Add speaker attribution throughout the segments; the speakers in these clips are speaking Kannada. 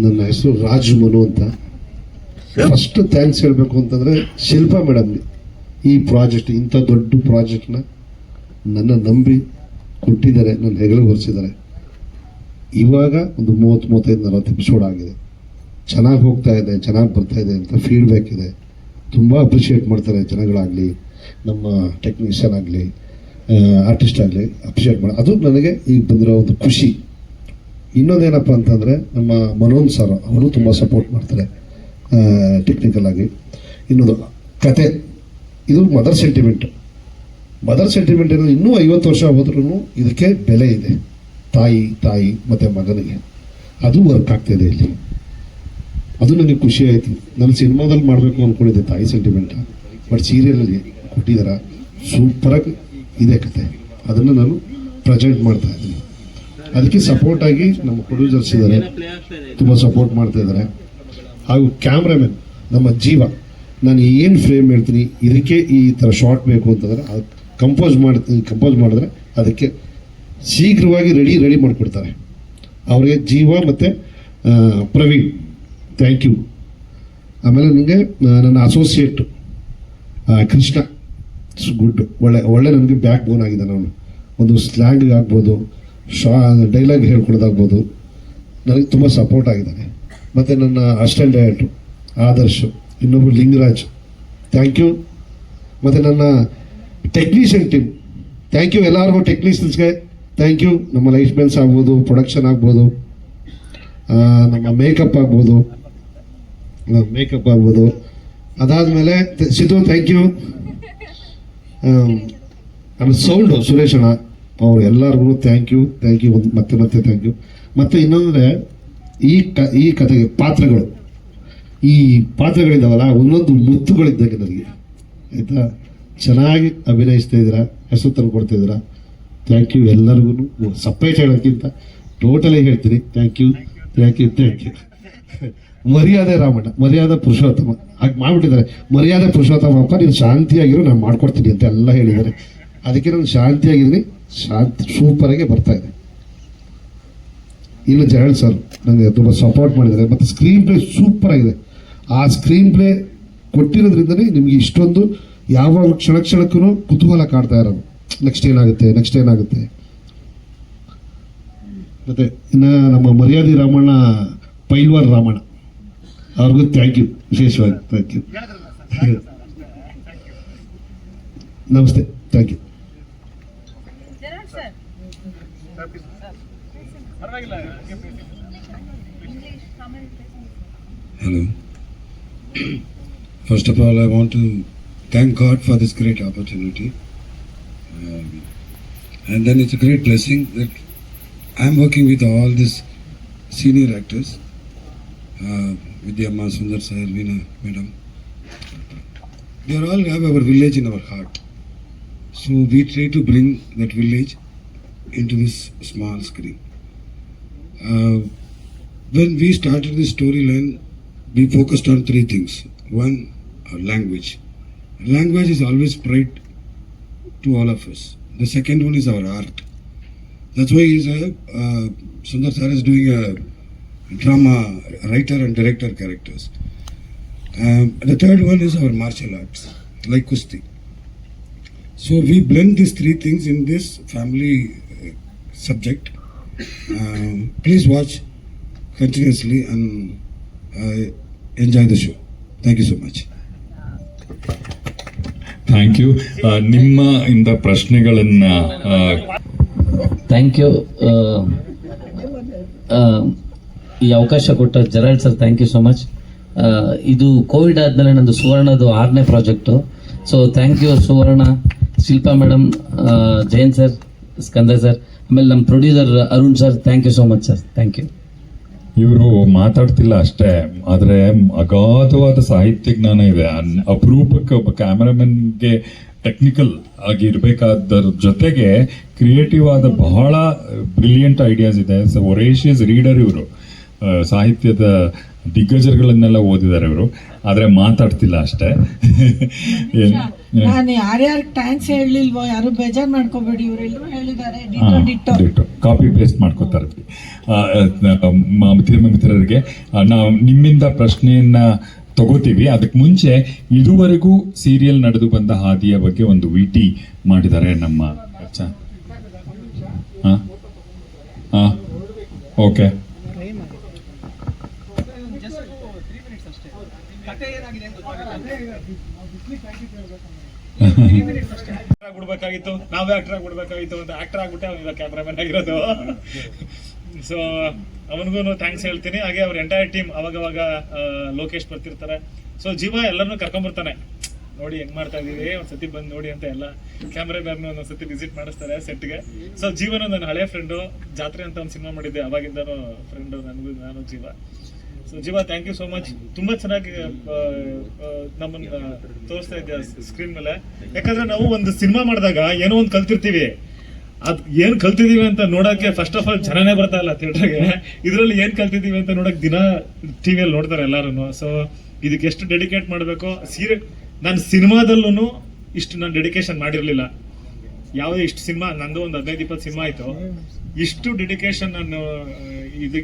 Speaker 1: ನನ್ನ ಹೆಸರು ರಾಜ್ ಮನು ಅಂತ. ಫಸ್ಟ್ ಥ್ಯಾಂಕ್ಸ್ ಹೇಳಬೇಕು ಅಂತಂದರೆ ಶಿಲ್ಪಾ ಮೇಡಮ್ಗೆ ಈ ಪ್ರಾಜೆಕ್ಟ್, ಇಂಥ ದೊಡ್ಡ ಪ್ರಾಜೆಕ್ಟ್ನ ನನ್ನ ನಂಬಿ ಕೊಟ್ಟಿದ್ದಾರೆ, ನನ್ನ ಹೆಗಲು ಹೊರಿಸಿದ್ದಾರೆ. ಇವಾಗ ಒಂದು 30-35-40 ಎಪಿಸೋಡ್ ಆಗಿದೆ. ಚೆನ್ನಾಗಿ ಹೋಗ್ತಾ ಇದೆ, ಚೆನ್ನಾಗಿ ಬರ್ತಾ ಇದೆ ಅಂತ ಫೀಡ್ಬ್ಯಾಕ್ ಇದೆ. ತುಂಬ ಅಪ್ರಿಷಿಯೇಟ್ ಮಾಡ್ತಾರೆ ಜನಗಳಾಗಲಿ, ನಮ್ಮ ಟೆಕ್ನಿಷಿಯನ್ ಆಗಲಿ, ಆರ್ಟಿಸ್ಟ್ ಆಗಲಿ ಅಪ್ರಿಷಿಯೇಟ್ ಮಾಡಿ. ಅದು ನನಗೆ ಈಗ ಬಂದಿರೋ ಒಂದು ಖುಷಿ. ಇನ್ನೊಂದೇನಪ್ಪ ಅಂತಂದರೆ ನಮ್ಮ ಮನೋನ್ ಸರ್ ಅವರು ತುಂಬ ಸಪೋರ್ಟ್ ಮಾಡ್ತಾರೆ ಟೆಕ್ನಿಕಲ್ ಆಗಿ. ಇನ್ನೊಂದು ಕತೆ, ಇದು ಮದರ್ ಸೆಂಟಿಮೆಂಟ್ ಇರೋದು ಇನ್ನೂ 50 ವರ್ಷ ಹೋದ್ರೂ ಇದಕ್ಕೆ ಬೆಲೆ ಇದೆ. ತಾಯಿ ಮತ್ತು ಮಗನಿಗೆ ಅದು ವರ್ಕ್ ಆಗ್ತಾಯಿದೆ ಇಲ್ಲಿ. ಅದು ನನಗೆ ಖುಷಿ ಆಯಿತು. ನಾನು ಸಿನಿಮಾದಲ್ಲಿ ಮಾಡಬೇಕು ಅಂದ್ಕೊಂಡಿದ್ದೆ ತಾಯಿ ಸೆಂಟಿಮೆಂಟ, ಬಟ್ ಸೀರಿಯಲಲ್ಲಿ ಕೊಟ್ಟಿದ್ದಾರೆ. ಸೂಪರಾಗಿ ಇದೆ ಕತೆ, ಅದನ್ನು ನಾನು ಪ್ರೆಸೆಂಟ್ ಮಾಡ್ತಾ ಇದ್ದೀನಿ. ಅದಕ್ಕೆ ಸಪೋರ್ಟಾಗಿ ನಮ್ಮ ಪ್ರೊಡ್ಯೂಸರ್ಸ್ ಇದ್ದಾರೆ, ತುಂಬ ಸಪೋರ್ಟ್ ಮಾಡ್ತಾ ಇದ್ದಾರೆ. ಹಾಗೂ ಕ್ಯಾಮ್ರಾಮನ್ ನಮ್ಮ ಜೀವ, ನಾನು ಏನು ಫ್ರೇಮ್ ಹೇಳ್ತೀನಿ ಇದಕ್ಕೆ ಈ ಥರ ಶಾರ್ಟ್ ಬೇಕು ಅಂತಂದರೆ ಅದು ಕಂಪೋಸ್ ಮಾಡಿದ್ರೆ ಅದಕ್ಕೆ ಶೀಘ್ರವಾಗಿ ರೆಡಿ ಮಾಡಿಕೊಡ್ತಾರೆ. ಅವರಿಗೆ ಜೀವ ಮತ್ತು ಪ್ರವೀಣ್ ಥ್ಯಾಂಕ್ ಯು. ಆಮೇಲೆ ನನಗೆ ನನ್ನ ಅಸೋಸಿಯೇಟ್ ಕೃಷ್ಣ ಗುಡ್, ಒಳ್ಳೆ ನನಗೆ ಬ್ಯಾಕ್ ಬೋನ್ ಆಗಿದೆ. ನಾನು ಒಂದು ಸ್ಲ್ಯಾಂಗ್ ಆಗ್ಬೋದು, ಡೈಲಾಗ್ ಹೇಳ್ಕೊಡೋದಾಗ್ಬೋದು, ನನಗೆ ತುಂಬ ಸಪೋರ್ಟ್ ಆಗಿದ್ದಾನೆ. ಮತ್ತು ನನ್ನ ಅಸಿಸ್ಟೆಂಟ್ ಡೈರೆಕ್ಟ್ರು ಆದರ್ಶ್, ಇನ್ನೊಬ್ಬರು ಲಿಂಗರಾಜ್ ಥ್ಯಾಂಕ್ ಯು. ಮತ್ತು ನನ್ನ ಟೆಕ್ನಿಷಿಯನ್ ಟೀಮ್ ಥ್ಯಾಂಕ್ ಯು. ಎಲ್ಲರಿಗೂ ಟೆಕ್ನಿಷಿಯನ್ಸ್ಗೆ ಥ್ಯಾಂಕ್ ಯು. ನಮ್ಮ ಲೈಟ್ ಮೆನ್ಸ್ ಆಗ್ಬೋದು, ಪ್ರೊಡಕ್ಷನ್ ಆಗ್ಬೋದು, ನಮ್ಮ ಮೇಕಪ್ ಆಗ್ಬೋದು. ಅದಾದಮೇಲೆ ಸಿದ್ದು ಥ್ಯಾಂಕ್ ಯು. ಆಮೇಲೆ ಸೌಂಡು ಸುರೇಶ್ ಅಣ್ಣ, ಅವ್ರು ಎಲ್ಲರಿಗೂ ಥ್ಯಾಂಕ್ ಯು ಮತ್ತೆ ಥ್ಯಾಂಕ್ ಯು. ಮತ್ತು ಇನ್ನೊಂದರೆ ಈ ಕಥೆಗೆ ಪಾತ್ರಗಳಿದ್ದಾವಲ್ಲ, ಒಂದೊಂದು ಮುತ್ತುಗಳಿದ್ದಂಗೆ ನನಗೆ, ಆಯಿತಾ? ಚೆನ್ನಾಗಿ ಅಭಿನಯಿಸ್ತಾ ಇದ್ದೀರಾ, ಹೆಸರು ತಂದು ಕೊಡ್ತಾ ಇದ್ದೀರಾ. ಥ್ಯಾಂಕ್ ಯು ಎಲ್ಲರಿಗೂ. ಸಪ್ರೇಟ್ ಹೇಳೋಕ್ಕಿಂತ ಟೋಟಲಿ ಹೇಳ್ತೀನಿ ಥ್ಯಾಂಕ್ ಯು. ಮರ್ಯಾದೆ ಪುರುಷೋತ್ತಮ ಹಾಗೆ ಮಾಡಿಬಿಟ್ಟಿದ್ದಾರೆ. ಮರ್ಯಾದೆ ಪುರುಷೋತ್ತಮ ಅಪ್ಪ, ನೀನು ಶಾಂತಿಯಾಗಿರೋ ನಾನು ಮಾಡ್ಕೊಡ್ತೀನಿ ಅಂತ ಎಲ್ಲ ಹೇಳಿದ್ದಾರೆ. ಅದಕ್ಕೆ ನಾನು ಶಾಂತಿಯಾಗಿದ್ದೀನಿ, ಸೂಪರಾಗಿ ಬರ್ತಾ ಇದೆ. ಇನ್ನು ಜಯಳ್ ಸರ್ ನನಗೆ ತುಂಬ ಸಪೋರ್ಟ್ ಮಾಡಿದ್ದಾರೆ. ಮತ್ತು ಸ್ಕ್ರೀನ್ ಪ್ಲೇ ಸೂಪರಾಗಿದೆ. ಆ ಸ್ಕ್ರೀನ್ ಪ್ಲೇ ಕೊಟ್ಟಿರೋದ್ರಿಂದನೇ ನಿಮಗೆ ಇಷ್ಟೊಂದು ಯಾವಾಗ ಕ್ಷಣಕ್ಕೂ ಕುತೂಹಲ ಕಾಡ್ತಾ ಇರೋದು, ನೆಕ್ಸ್ಟ್ ಏನಾಗುತ್ತೆ. ಮತ್ತು ಇನ್ನು ನಮ್ಮ ಮರ್ಯಾದೆ ರಾಮಣ್ಣ, ಪೈಲ್ವಾರ್ ರಾಮಣ್ಣ, ಅವ್ರಿಗೂ ಥ್ಯಾಂಕ್ ಯು, ವಿಶೇಷವಾಗಿ ಥ್ಯಾಂಕ್ ಯು. ನಮಸ್ತೆ, thank you.
Speaker 2: Hello. First of all, I want to thank God for this great opportunity. And then it's a great blessing that I'm working with all these senior actors, Vidyamma, Sundar Sir, Veena Madam. They all have our village in our heart. So we try to bring that village into this small screen. When we started this storyline, we focused on 3 things. One, our language. Language is always pride to all of us. The second one is our art. That's why Sundar Sir is doing a drama writer and director characters. The third one is our martial arts, like Kusti. So we blend these 3 things in this family subject. Please watch continuously and enjoy the show. Thank you so much.
Speaker 3: Thank you. ನಿಮ್ಮ ಇಂದ ಪ್ರಶ್ನೆಗಳನ್ನ
Speaker 4: ಥ್ಯಾಂಕ್ ಯು. ಈ ಅವಕಾಶ ಕೊಟ್ಟ Gerald sir thank you so much. ಇದು ಕೋವಿಡ್ ಆದಮೇಲೆ ನಂದು ಸುವರ್ಣದು 6ನೇ project. So thank you Suvarna, Shilpa madam, Jayant sir, Skanda sir, ಆಮೇಲೆ ನಮ್ಮ producer Arun sir, thank you so much sir. Thank you.
Speaker 3: ಇವರು ಮಾತಾಡ್ತಿಲ್ಲ ಅಷ್ಟೇ, ಆದರೆ ಅಗಾಧವಾದ ಸಾಹಿತ್ಯ ಜ್ಞಾನ ಇದೆ. ಅಪರೂಪಕ್ಕೆ ಒಬ್ಬ ಕ್ಯಾಮರಾಮನ್ಗೆ ಟೆಕ್ನಿಕಲ್ ಆಗಿ ಇರಬೇಕಾದರ ಜೊತೆಗೆ ಕ್ರಿಯೇಟಿವ್ ಆದ ಬಹಳ ಬ್ರಿಲಿಯಂಟ್ ಐಡಿಯಾಸ್ ಇದೆ. ಒರೇಷಿಯಸ್ ರೀಡರ್ ಇವರು, ಸಾಹಿತ್ಯದ ದಿಗ್ಗಜರುಗಳನ್ನೆಲ್ಲ ಓದಿದ್ದಾರೆ ಇವರು, ಆದ್ರೆ ಮಾತಾಡ್ತಿಲ್ಲ ಅಷ್ಟೇ.
Speaker 5: ನಾನು ಯಾರ್ಯಾರು ಥ್ಯಾಂಕ್ಸ್ ಹೇಳಲಿಲ್ವೋ ಯಾರು ಬೇಜಾರು ಮಾಡ್ಕೋಬೇಡಿ, ಇವರೆಲ್ಲರೂ ಹೇಳಿದ್ದಾರೆ ಡಿಟ್ಟೋ.
Speaker 3: ಕಾಪಿ ಪೇಸ್ಟ್ ಮಾಡ್ಕೋತಾರೆ. ಮಿತ್ರರಿಗೆ ನಾವು ನಿಮ್ಮಿಂದ ಪ್ರಶ್ನೆಯನ್ನ ತಗೋತೀವಿ. ಅದಕ್ಕೆ ಮುಂಚೆ ಇದುವರೆಗೂ ಸೀರಿಯಲ್ ನಡೆದು ಬಂದ ಹಾದಿಯ ಬಗ್ಗೆ ಒಂದು ವಿಟಿ ಮಾಡಿದ್ದಾರೆ ನಮ್ಮ ಓಕೆ.
Speaker 6: ಆಗ್ಬಿಡ್ಬೇಕಾಗಿತ್ತು, ನಾವೇ ಆಕ್ಟರ್ ಆಗ್ಬಿಡ್ಬೇಕಾಗಿತ್ತು ಅಂತ ಆಕ್ಟರ್ ಆಗ್ಬಿಟ್ಟೆ ಅವನಿಗೆ ಕ್ಯಾಮ್ರಾಮನ್ ಆಗಿರೋದು. ಸೊ ಅವನಿಗೂ ಥ್ಯಾಂಕ್ಸ್ ಹೇಳ್ತೀನಿ. ಹಾಗೆ ಅವ್ರ ಎಂಟೈರ್ ಟೀಮ್ ಅವಾಗವಾಗ ಲೋಕೇಶ್ ಬರ್ತಿರ್ತಾರೆ. ಸೊ ಜೀವ ಎಲ್ಲರನ್ನೂ ಕರ್ಕೊಂಡ್ಬರ್ತಾನೆ, ನೋಡಿ ಹೆಂಗ್ ಮಾಡ್ತಾ ಇದೀವಿ, ಒಂದ್ಸತಿ ಬಂದು ನೋಡಿ ಅಂತ ಎಲ್ಲ ಕ್ಯಾಮ್ರಾಮನ್ ಒಂದೊಂದ್ಸತಿ ವಿಸಿಟ್ ಮಾಡಿಸ್ತಾರೆ ಸೆಟ್ಗೆ. ಸೊ ಜೀವನ ನನ್ನ ಹಳೆ ಫ್ರೆಂಡು, ಜಾತ್ರೆ ಅಂತ ಒಂದು ಸಿನಿಮಾ ಮಾಡಿದ್ದೆ, ಅವಾಗಿಂದನೂ ಫ್ರೆಂಡು ನಾನು ಜೀವ. ಸೊ ಜೀವ ಥ್ಯಾಂಕ್ ಯು ಸೋ ಮಚ್. ತುಂಬಾ ಚೆನ್ನಾಗಿ ನಮ್ಮನ್ನ ತೋರಿಸ್ತಾ ಇದ್ದೆ ಸ್ಕ್ರೀನ್ ಮೇಲೆ. ಯಾಕಂದ್ರೆ ನಾವು ಒಂದು ಸಿನಿಮಾ ಮಾಡಿದಾಗ ಏನೋ ಒಂದು ಕಲ್ತಿರ್ತೀವಿ, ಅದ್ ಏನ್ ಕಲ್ತಿದೀವಿ ಅಂತ ನೋಡಕ್ಕೆ ಫಸ್ಟ್ ಆಫ್ ಆಲ್ ಜನನೇ ಬರ್ತಾ ಇಲ್ಲ ಥಿಯೇಟರ್ಗೆ. ಇದ್ರಲ್ಲಿ ಏನ್ ಕಲ್ತಿದೀವಿ ಅಂತ ನೋಡಕ್ ದಿನ ಟಿವಿಯಲ್ಲಿ ನೋಡ್ತಾರೆ ಎಲ್ಲಾರು. ಸೊ ಇದಕ್ಕೆ ಎಷ್ಟು ಡೆಡಿಕೇಟ್ ಮಾಡಬೇಕು. ನಾನು ಸಿನಿಮಾದಲ್ಲೂ ಇಷ್ಟು ನಾನು ಡೆಡಿಕೇಶನ್ ಮಾಡಿರ್ಲಿಲ್ಲ. ಯಾವುದೇ ಇಷ್ಟು ಸಿನಿಮಾ, ನಂದು ಒಂದು 15-20 ಸಿನಿಮಾ ಆಯ್ತು, ಇಷ್ಟು ಡೆಡಿಕೇಶನ್ ನಾನು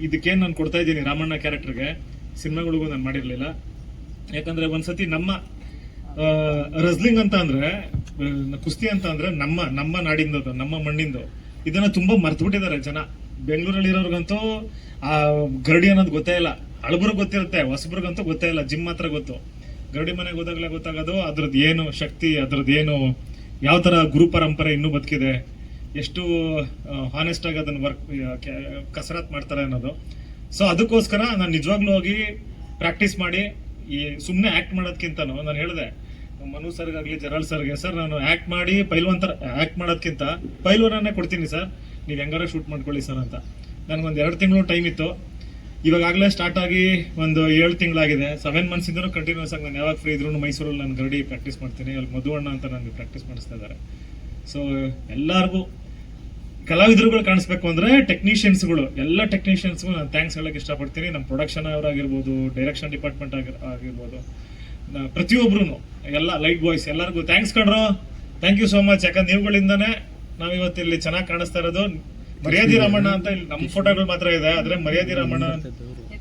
Speaker 6: ಇದಕ್ಕೇನು ನಾನು ಕೊಡ್ತಾ ಇದ್ದೀನಿ ರಾಮಣ್ಣ ಕ್ಯಾರೆಕ್ಟರ್ಗೆ, ಸಿನಿಮಾಗಳಿಗೂ ನಾನು ಮಾಡಿರ್ಲಿಲ್ಲ. ಯಾಕಂದ್ರೆ ಒಂದ್ಸತಿ ನಮ್ಮ ರಸ್ಲಿಂಗ್ ಅಂತ ಅಂದ್ರೆ, ಕುಸ್ತಿ ಅಂತ ಅಂದ್ರೆ ನಮ್ಮ ನಾಡಿಂದು, ನಮ್ಮ ಮಣ್ಣಿಂದು, ಇದನ್ನ ತುಂಬಾ ಮರ್ತು ಬಿಟ್ಟಿದ್ದಾರೆ ಜನ. ಬೆಂಗಳೂರಲ್ಲಿ ಇರೋರ್ಗಂತೂ ಆ ಗರಡಿ ಅನ್ನೋದು ಗೊತ್ತೇ ಇಲ್ಲ. ಹಳಬ್ರಿಗೆ ಗೊತ್ತಿರುತ್ತೆ, ಹೊಸಬ್ರಿಗಂತೂ ಗೊತ್ತೇ ಇಲ್ಲ. ಜಿಮ್ ಮಾತ್ರ ಗೊತ್ತು. ಗರಡಿ ಮನೆಗೆ ಹೋದಾಗಲೇ ಗೊತ್ತಾಗೋದು ಅದ್ರದ್ದು ಏನು ಶಕ್ತಿ, ಅದ್ರದ್ದು ಏನು, ಯಾವ ತರ ಗುರು ಪರಂಪರೆ ಇನ್ನೂ ಬದುಕಿದೆ, ಎಷ್ಟು ಹಾನೆಸ್ಟ್ ಆಗಿ ಅದನ್ನ ಕಸರತ್ ಮಾಡ್ತಾರೆ ಅನ್ನೋದು. ಸೊ ಅದಕ್ಕೋಸ್ಕರ ನಾನು ನಿಜವಾಗ್ಲೂ ಹೋಗಿ ಪ್ರಾಕ್ಟೀಸ್ ಮಾಡಿ, ಈ ಸುಮ್ಮನೆ ಆಕ್ಟ್ ಮಾಡೋದಕ್ಕಿಂತನೂ ನಾನು ಹೇಳಿದೆ ಮನು ಸರ್ಗಾಗ್ಲಿ ಜರಾಲ್ ಸರ್ಗೆ, ಸರ್ ನಾನು ಆಕ್ಟ್ ಮಾಡಿ ಪೈಲ್ವಾನ್ ತರ ಆಕ್ಟ್ ಮಾಡೋದಕ್ಕಿಂತ ಪೈಲ್ವಾನನ್ನೇ ಕೊಡ್ತೀನಿ ಸರ್, ನೀವು ಹೆಂಗಾರ ಶೂಟ್ ಮಾಡ್ಕೊಳ್ಳಿ ಸರ್ ಅಂತ. ನನಗೊಂದು 2 ತಿಂಗಳು ಟೈಮ್ ಇತ್ತು. ಇವಾಗಲೇ ಸ್ಟಾರ್ಟ್ ಆಗಿ ಒಂದು 7 ತಿಂಗಳಾಗಿದೆ. 7 ಮಂತ್ಸ್ ಇಂದನೂ ಕಂಟಿನ್ಯೂಸ್ ಆಗಿ ನಾನು ಯಾವಾಗ ಫ್ರೀ ಇದ್ರು ಮೈಸೂರಲ್ಲಿ ನಾನು ಗರಡಿ ಪ್ರಾಕ್ಟೀಸ್ ಮಾಡ್ತೀನಿ. ಅಲ್ಲಿ ಮಧುವಣ್ಣ ಅಂತ ನನಗೆ ಪ್ರಾಕ್ಟೀಸ್ ಮಾಡಿಸ್ತಾ ಇದ್ದಾರೆ. ಸೊ ಎಲ್ಲರಿಗೂ ಕಲಾವಿದರುಗಳು ಕಾಣಿಸ್ಬೇಕು ಅಂದ್ರೆ ಟೆಕ್ನಿಷಿಯನ್ಸ್ಗಳು, ಎಲ್ಲ ಟೆಕ್ನಿಷಿಯನ್ಸ್ಗೂ ನಾನು ಥ್ಯಾಂಕ್ಸ್ ಹೇಳಕ್ ಇಷ್ಟಪಡ್ತೀನಿ. ನಮ್ಮ ಪ್ರೊಡಕ್ಷನ್ ಅವರಾಗಿರ್ಬೋದು, ಡೈರೆಕ್ಷನ್ ಡಿಪಾರ್ಟ್ಮೆಂಟ್ ಆಗಿರ್ಬೋದು, ಪ್ರತಿಯೊಬ್ರು, ಎಲ್ಲ ಲೈಟ್ ಬಾಯ್ಸ್ ಎಲ್ಲರಿಗೂ ಥ್ಯಾಂಕ್ಸ್ ಕಣ್ರು. Thank you so much. ಯಾಕಂದ್ರೆ ನೀವುಗಳಿಂದಾನೇ ನಾವು ಇವತ್ತಿಲ್ಲಿ ಚೆನ್ನಾಗಿ ಕಾಣಿಸ್ತಾ ಇರೋದು. ಮರ್ಯಾದಿ ರಾಮಣ್ಣ ಅಂತ ಇಲ್ಲಿ ನಮ್ಮ ಫೋಟೋಗಳು ಮಾತ್ರ ಇದೆ, ಆದ್ರೆ ಮರ್ಯಾದಿ ರಾಮಣ್ಣ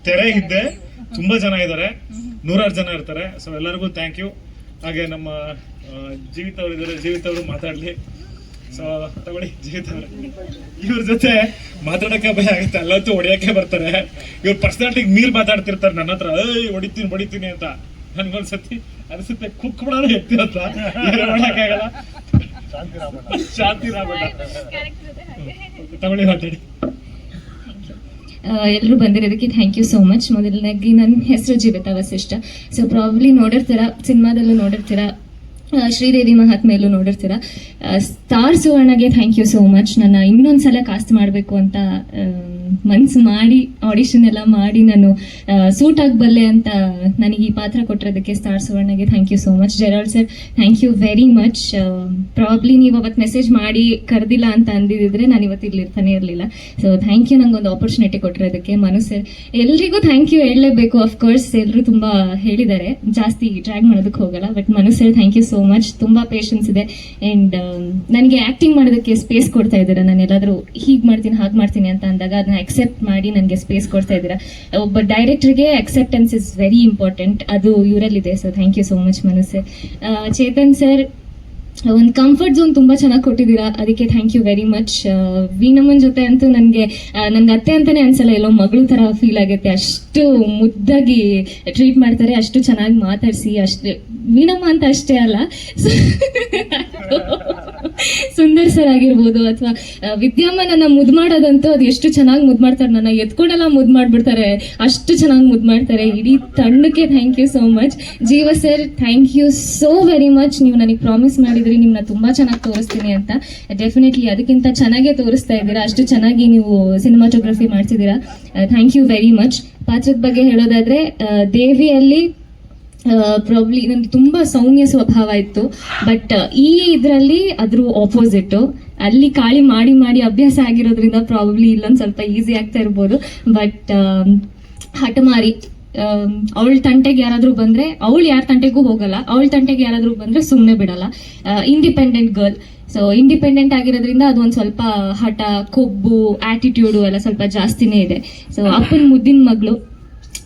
Speaker 6: ತೆರೆ ಇದ್ದೆ ತುಂಬಾ ಜನ ಇದ್ದಾರೆ, 100 ಜನ ಇರ್ತಾರೆ. ಸೊ ಎಲ್ಲರಿಗೂ ಥ್ಯಾಂಕ್ ಯು. ಹಾಗೆ ನಮ್ಮ ಜೀವಿತ ಅವರು ಇದ್ದಾರೆ, ಜೀವಿತ ಅವರು ಮಾತಾಡ್ಲಿ. ಸೊ ತಗೊಳ್ಳಿ ಜೀವಿತ ಅವರು, ಇವ್ರ ಜೊತೆ ಮಾತಾಡಕ್ಕೆ ಭಯ ಆಗುತ್ತೆ, ಅಲ್ಲಂತೂ ಹೊಡಿಯಕ್ಕೆ ಬರ್ತಾರೆ. ಇವ್ರ ಪರ್ಸನಾಲಿಟಿಗೆ ಮೀರ್ ಮಾತಾಡ್ತಿರ್ತಾರೆ ನನ್ನ ಹತ್ರ, ಹೊಡಿತೀನಿ ಅಂತ. ನನ್ಗೊಂದ್ಸತಿ ಅನ್ಸುತ್ತೆ ಕುಕ್ಬಿಡೋಣ ಎತ್ತಿರತ್ತ, ಮಾಡಕ್ಕಾಗಲ್ಲ. ಶಾಂತಿ ರಾಮಣ್ಣ ತಗೊಳ್ಳಿ ಮಾತಾಡಿ.
Speaker 7: ಎಲ್ಲರೂ ಬಂದಿರೋದಕ್ಕೆ ಥ್ಯಾಂಕ್ ಯು ಸೋ ಮಚ್. ಮೊದಲನೇದಾಗಿ ನನ್ನ ಹೆಸರು ಜೀವಿತ ವಸಿಷ್ಠ. ಸೊ ಪ್ರಾಬ್ಲಿ ನೋಡಿರ್ತೀರ, ಸಿನಿಮಾದಲ್ಲೂ ನೋಡಿರ್ತೀರ, ಶ್ರೀದೇವಿ ಮಹಾತ್ಮೆಯಲ್ಲೂ ನೋಡಿರ್ತೀರ. ಸ್ಟಾರ್ ಸುವರ್ಣಗೆ ಥ್ಯಾಂಕ್ ಯು ಸೋ ಮಚ್. ನನ್ನ ಇನ್ನೊಂದ್ಸಲ ಕಾಸ್ಟ್ ಮಾಡಬೇಕು ಅಂತ ಮನ್ಸು ಮಾಡಿ ಆಡಿಷನ್ ಎಲ್ಲ ಮಾಡಿ ನಾನು ಸೂಟ್ ಆಗಬಲ್ಲೆ ಅಂತ ನನಗೆ ಈ ಪಾತ್ರ ಕೊಟ್ಟಿರೋದಕ್ಕೆ ಸ್ಟಾರ್ ಸುವರ್ಣಗೆ thank you so much. Gerald sir thank you very much. Probably ನೀವು ಅವತ್ತು ಮೆಸೇಜ್ ಮಾಡಿ ಕರೆದಿಲ್ಲ ಅಂತ ಅಂದಿದ್ರೆ ನಾನು ಇವತ್ತು ಇಲ್ಲಿ ಇರ್ತಾನೆ ಇರಲಿಲ್ಲ. ಸೊ ಥ್ಯಾಂಕ್ ಯು ನಂಗೊಂದು ಆಪರ್ಚುನಿಟಿ ಕೊಟ್ಟಿರೋದಕ್ಕೆ. ಮನು ಸರ್ ಎಲ್ರಿಗೂ ಥ್ಯಾಂಕ್ ಯು ಹೇಳಲೇಬೇಕು. ಅಫ್ಕೋರ್ಸ್ ಎಲ್ಲರೂ ತುಂಬ ಹೇಳಿದ್ದಾರೆ, ಜಾಸ್ತಿ ಡ್ರ್ಯಾಗ್ ಮಾಡೋದಕ್ಕೆ ಹೋಗಲ್ಲ. But Manu sir thank you so much. ತುಂಬ ಪೇಷನ್ಸ್ ಇದೆ ಆ್ಯಂಡ್ ನನಗೆ ಆ್ಯಕ್ಟಿಂಗ್ ಮಾಡೋದಕ್ಕೆ ಸ್ಪೇಸ್ ಕೊಡ್ತಾ ಇದ್ದೀರಾ. ನಾನು ಎಲ್ಲಾದರೂ ಹೀಗೆ ಮಾಡ್ತೀನಿ ಹಾಗೆ ಮಾಡ್ತೀನಿ ಅಂತ ಅಂದಾಗ ಅದನ್ನ ಅಕ್ಸೆಪ್ಟ್ ಮಾಡಿ ನನಗೆ ಸ್ಪೇಸ್ ಕೊಡ್ತಾ ಇದ್ದೀರಾ. ಒಬ್ಬ ಡೈರೆಕ್ಟರ್ಗೆ ಅಕ್ಸೆಪ್ಟೆನ್ಸ್ ಇಸ್ ವೆರಿ ಇಂಪಾರ್ಟೆಂಟ್, ಅದು ಇವರಲ್ಲಿದೆ. So thank you so much Manu sir. Chetan sir ಒಂದು ಕಂಫರ್ಟ್ ಝೋನ್ ತುಂಬ ಚೆನ್ನಾಗಿ ಕೊಟ್ಟಿದ್ದೀರಾ, ಅದಕ್ಕೆ ಥ್ಯಾಂಕ್ ಯು ವೆರಿ ಮಚ್. ವೀಣಮ್ಮನ ಜೊತೆ ಅಂತೂ ನನಗೆ ಅತ್ತೆ ಅಂತಲೇ ಅನ್ಸಲ್ಲ, ಎಲ್ಲೋ ಮಗಳು ಥರ ಫೀಲ್ ಆಗುತ್ತೆ. ಅಷ್ಟು ಮುದ್ದಾಗಿ ಟ್ರೀಟ್ ಮಾಡ್ತಾರೆ, ಅಷ್ಟು ಚೆನ್ನಾಗಿ ಮಾತಾಡಿಸಿ, ಅಷ್ಟೇ ವೀಣಮ್ಮ ಅಂತ ಅಷ್ಟೇ ಅಲ್ಲ, ಸುಂದರ್ ಸರ್ ಆಗಿರ್ಬೋದು ಅಥವಾ ವಿದ್ಯಮ್ಮ ನನ್ನ ಮುದ್ದು ಮಾಡೋದಂತೂ ಅದು ಎಷ್ಟು ಚೆನ್ನಾಗಿ ಮುದ್ದು ಮಾಡ್ತಾರೆ. ನನ್ನ ಎತ್ಕೊಂಡೆಲ್ಲ ಮುದ್ದು ಮಾಡಿಬಿಡ್ತಾರೆ, ಅಷ್ಟು ಚೆನ್ನಾಗಿ ಮುದ್ದು ಮಾಡ್ತಾರೆ. ಇಡೀ ತಂಡಕ್ಕೆ thank you so much. Jeeva sir thank you so very much. ನೀವು ನನಗೆ ಪ್ರಾಮಿಸ್ ಮಾಡಿದ್ರಿ ನಿಮ್ಮನ್ನ ತುಂಬ ಚೆನ್ನಾಗಿ ತೋರಿಸ್ತೀನಿ ಅಂತ. ಡೆಫಿನೆಟ್ಲಿ ಅದಕ್ಕಿಂತ ಚೆನ್ನಾಗೇ ತೋರಿಸ್ತಾ ಇದ್ದೀರಾ, ಅಷ್ಟು ಚೆನ್ನಾಗಿ ನೀವು ಸಿನಿಮಾಟೋಗ್ರಫಿ ಮಾಡ್ತಿದ್ದೀರಾ. Thank you very much. ಪಾತ್ರದ ಬಗ್ಗೆ ಹೇಳೋದಾದರೆ ದೇವಿಯಲ್ಲಿ ಪ್ರಾಬ್ಲಿ ನನಗೆ ತುಂಬ ಸೌಮ್ಯ ಸ್ವಭಾವ ಇತ್ತು, ಬಟ್ ಈ ಇದರಲ್ಲಿ ಅದ್ರ ಆಪೋಸಿಟ್ಟು. ಅಲ್ಲಿ ಕಾಳಿ ಮಾಡಿ ಮಾಡಿ ಅಭ್ಯಾಸ ಆಗಿರೋದ್ರಿಂದ ಪ್ರಾಬ್ಲಿ ಇಲ್ಲೊಂದು ಸ್ವಲ್ಪ ಈಸಿ ಆಗ್ತಾ ಇರ್ಬೋದು. ಬಟ್ ಹಠಮಾರಿ ಅವಳ ತಂಟೆಗೆ ಯಾರಾದ್ರೂ ಬಂದ್ರೆ ಅವಳು ಯಾರ ತಂಟೆಗೂ ಹೋಗಲ್ಲ, ಅವಳ ತಂಟೆಗೆ ಯಾರಾದ್ರೂ ಬಂದ್ರೆ ಸುಮ್ಮನೆ ಬಿಡಲ್ಲ. Independent girl. ಸೊ ಇಂಡಿಪೆಂಡೆಂಟ್ ಆಗಿರೋದ್ರಿಂದ ಅದು ಒಂದು ಸ್ವಲ್ಪ ಹಠ, ಕೊಬ್ಬು, ಆಟಿಟ್ಯೂಡು ಎಲ್ಲ ಸ್ವಲ್ಪ ಜಾಸ್ತಿನೇ ಇದೆ. ಸೊ ಅಪ್ಪನ ಮುದ್ದಿನ ಮಗಳು.